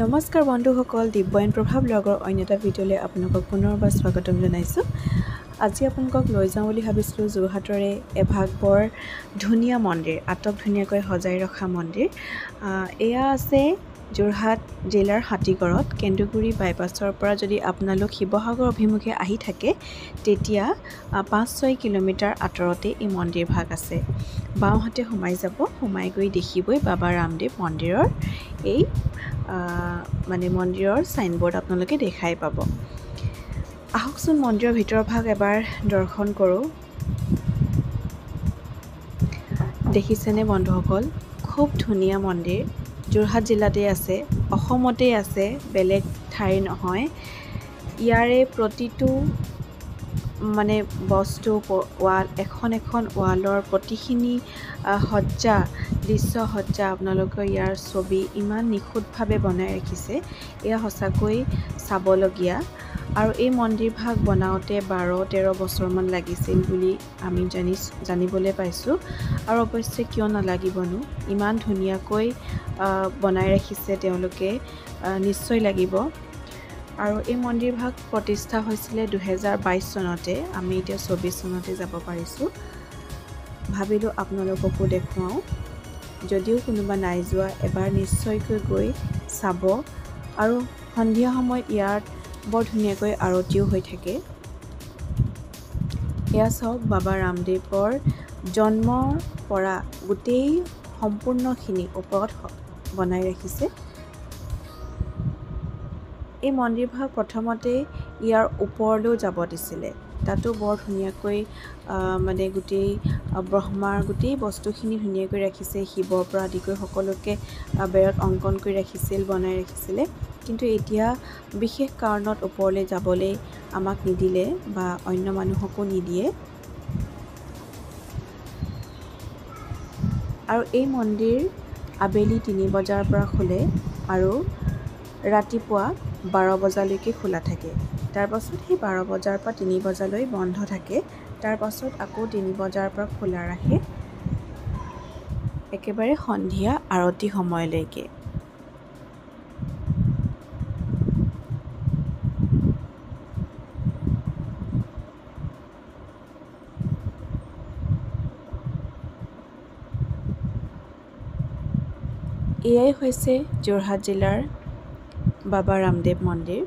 নমস্কাৰ বন্ধুসকল, দিব্যায়ন প্ৰভা ব্লগৰ অন্য এটা ভিডিঅ'লৈ আপোনালোকক পুনৰবাৰ স্বাগতম জনাইছোঁ। আজি আপোনালোকক লৈ যাওঁ বুলি ভাবিছিলোঁ যোৰহাটৰে এভাগ বৰ ধুনীয়া মন্দিৰ, আটক ধুনীয়াকৈ সজাই ৰখা মন্দিৰ। এয়া আছে যোৰহাট জিলাৰ হাতীগড়ত। কেন্দুগুৰি বাইপাছৰ পৰা যদি আপোনালোক শিৱসাগৰ অভিমুখে আহি থাকে তেতিয়া ৫-৬ কিলোমিটাৰ আঁতৰতে এই মন্দিৰ ভাগ আছে। বাওঁহাতে সোমাই যাব, সোমাই গৈ দেখিবই বাবা ৰামদেৱ মন্দিৰৰ এই মন্দিৰৰ চাইনবোৰ্ড আপোনালোকে দেখাই পাব। আহকচোন মন্দিৰৰ ভিতৰৰ ভাগ এবাৰ দৰ্শন কৰোঁ। দেখিছেনে বন্ধুসকল, খুব ধুনীয়া মন্দিৰ। যোৰহাট জিলাতে আছে, অসমতেই আছে, বেলেগ ঠাইৰ নহয়। ইয়াৰে প্ৰতিটো বস্তু ৱাল এখন ৱালৰ প্ৰতিখিনি সজ্জা, দৃশ্য সজ্জা আপোনালোকৰ ইয়াৰ ছবি ইমান নিখুঁতভাৱে বনাই ৰাখিছে, এয়া সঁচাকৈ চাবলগীয়া। আৰু এই মন্দিৰ ভাগ বনাওঁতে 12-13 বছৰমান লাগিছিল বুলি আমি জানিবলৈ পাইছোঁ। আৰু অৱশ্যে কিয় নালাগিবনো, ইমান ধুনীয়াকৈ বনাই ৰাখিছে তেওঁলোকে, নিশ্চয় লাগিব। আৰু এই মন্দিৰ ভাগ প্ৰতিষ্ঠা হৈছিলে 2022 চনতে, আমি এতিয়া 24 চনতে যাব পাৰিছোঁ। ভাবিলোঁ আপোনালোককো দেখুৱাওঁ, যদিও কোনোবা নাই যোৱা এবাৰ নিশ্চয়কৈ গৈ চাব। আৰু সন্ধিয়া সময়ত ইয়াত বৰ ধুনীয়াকৈ আৰতিও হৈ থাকে। এয়া চাওক, বাবা ৰামদেৱৰ জন্মৰ পৰা গোটেই সম্পূৰ্ণখিনি ওপৰত বনাই ৰাখিছে। এই মন্দিৰ ভাগ প্ৰথমতে ইয়াৰ ওপৰলৈও যাব দিছিলে, তাতো বৰ ধুনীয়াকৈ গোটেই ব্ৰহ্মাৰ গোটেই বস্তুখিনি ধুনীয়াকৈ ৰাখিছে। শিৱৰ পৰা আদি কৰি সকলোকে বেৰত অংকন কৰি ৰাখিছিল, বনাই ৰাখিছিলে। কিন্তু এতিয়া বিশেষ কাৰণত ওপৰলৈ যাবলৈ আমাক নিদিলে বা অন্য মানুহকো নিদিয়ে। আৰু এই মন্দিৰ আবেলি 3 বজাৰ পৰা খোলে আৰু ৰাতিপুৱা 12 বজালৈকে খোলা থাকে। তাৰপাছত সেই 12 বজাৰ পৰা 3 বজালৈ বন্ধ থাকে। তাৰপাছত আকৌ 3 বজাৰ পৰা খোলা ৰাখে একেবাৰে সন্ধিয়া আৰতি সময়লৈকে। এয়াই হৈছে যোৰহাট জিলাৰ বাবা ৰামদেৱ মন্দিৰ।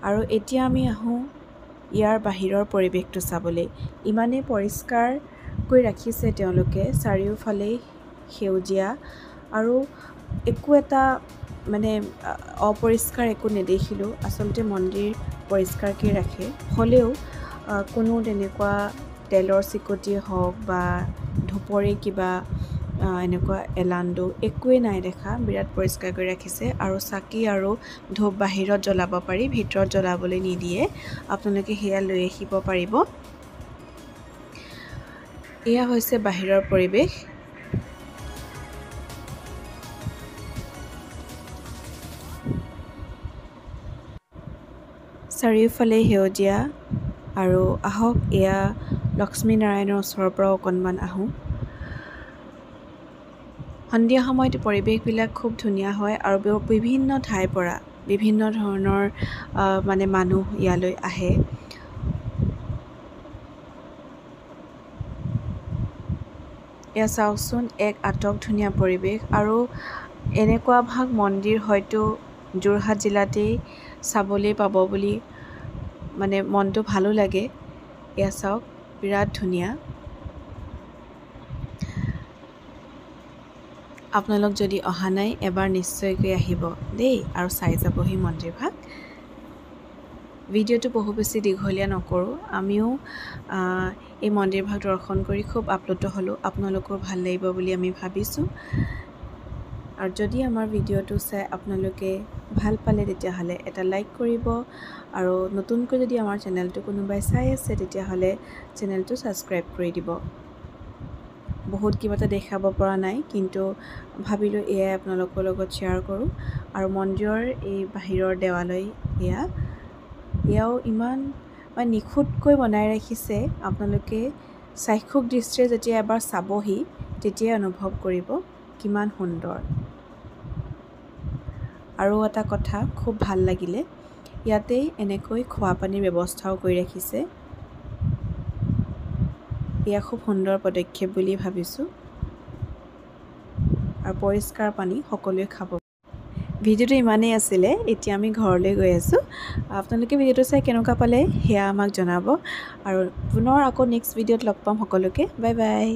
আৰু এতিয়া আমি আহোঁ ইয়াৰ বাহিৰৰ পৰিৱেশটো চাবলৈ। ইমানেই পৰিষ্কাৰকৈ ৰাখিছে তেওঁলোকে, চাৰিওফালেই সেউজীয়া আৰু একো এটা অপৰিষ্কাৰ একো নেদেখিলোঁ। আচলতে মন্দিৰ পৰিষ্কাৰকৈ ৰাখে, হ'লেও কোনো তেনেকুৱা তেলৰ চিকটিয়ে হওক বা ধূপৰে কিবা এনেকুৱা এলান্ধু একোৱেই নাই দেখা। বিৰাট পৰিষ্কাৰ কৰি ৰাখিছে। আৰু চাকি আৰু ধূপ বাহিৰত জ্বলাব পাৰি, ভিতৰত জ্বলাবলৈ নিদিয়ে। আপোনালোকে সেয়া লৈ আহিব পাৰিব। এয়া হৈছে বাহিৰৰ পৰিৱেশ। চাৰিওফালে সেউজীয়া। আৰু আহক এয়া লক্ষ্মীনাৰায়ণৰ ওচৰৰ পৰা অকণমান আহোঁ। সন্ধিয়া সময়ত পৰিৱেশবিলাক খুব ধুনীয়া হয় আৰু বিভিন্ন ঠাইৰ পৰা বিভিন্ন ধৰণৰ মানুহ ইয়ালৈ আহে। এয়া চাওকচোন, এক আটক ধুনীয়া পৰিৱেশ। আৰু এনেকুৱা ভাগ মন্দিৰ হয়তো যোৰহাট জিলাতেই চাবলৈ পাব বুলি মনটো ভালো লাগে। এয়া চাওক, বিৰাট ধুনীয়া। আপোনালোক যদি অহা নাই এবাৰ নিশ্চয়কৈ আহিব দেই, আৰু চাই যাবহি মন্দিৰ ভাগ। ভিডিঅ'টো বহু বেছি দীঘলীয়া নকৰোঁ। আমিও এই মন্দিৰ ভাগ দৰ্শন কৰি খুব আপ্লুত হ'লোঁ। আপোনালোকৰ ভাল লাগিব বুলি আমি ভাবিছোঁ। আৰু যদি আমাৰ ভিডিঅ'টো চাই আপোনালোকে ভাল পালে তেতিয়াহ'লে এটা লাইক কৰিব। আৰু নতুনকৈ যদি আমাৰ চেনেলটো কোনোবাই চাই আছে তেতিয়াহ'লে চেনেলটো ছাবস্ক্ৰাইব কৰি দিব। বহুত কিবা এটা দেখাব পৰা নাই, কিন্তু ভাবিলোঁ এয়াই আপোনালোকৰ লগত শ্বেয়াৰ কৰোঁ। আৰু মন্দিৰৰ এই বাহিৰৰ দেৱালয় এয়াও ইমান নিখুঁতকৈ বনাই ৰাখিছে। আপোনালোকে চাক্ষুষ দৃষ্টিৰে যেতিয়া এবাৰ চাবহি তেতিয়াই অনুভৱ কৰিব কিমান সুন্দৰ। আৰু এটা কথা খুব ভাল লাগিলে, ইয়াতেই এনেকৈ খোৱা পানীৰ ব্যৱস্থাও কৰি ৰাখিছে। এয়া খুব সুন্দৰ পদক্ষেপ বুলি ভাবিছোঁ, আৰু পৰিষ্কাৰ পানী সকলোৱে খাব। ভিডিঅ'টো ইমানেই আছিলে, এতিয়া আমি ঘৰলৈ গৈ আছোঁ। আপোনালোকে ভিডিঅ'টো চাই কেনেকুৱা পালে সেয়া আমাক জনাব, আৰু পুনৰ আকৌ নেক্সট ভিডিঅ'ত লগ পাম সকলোকে। Bye bye.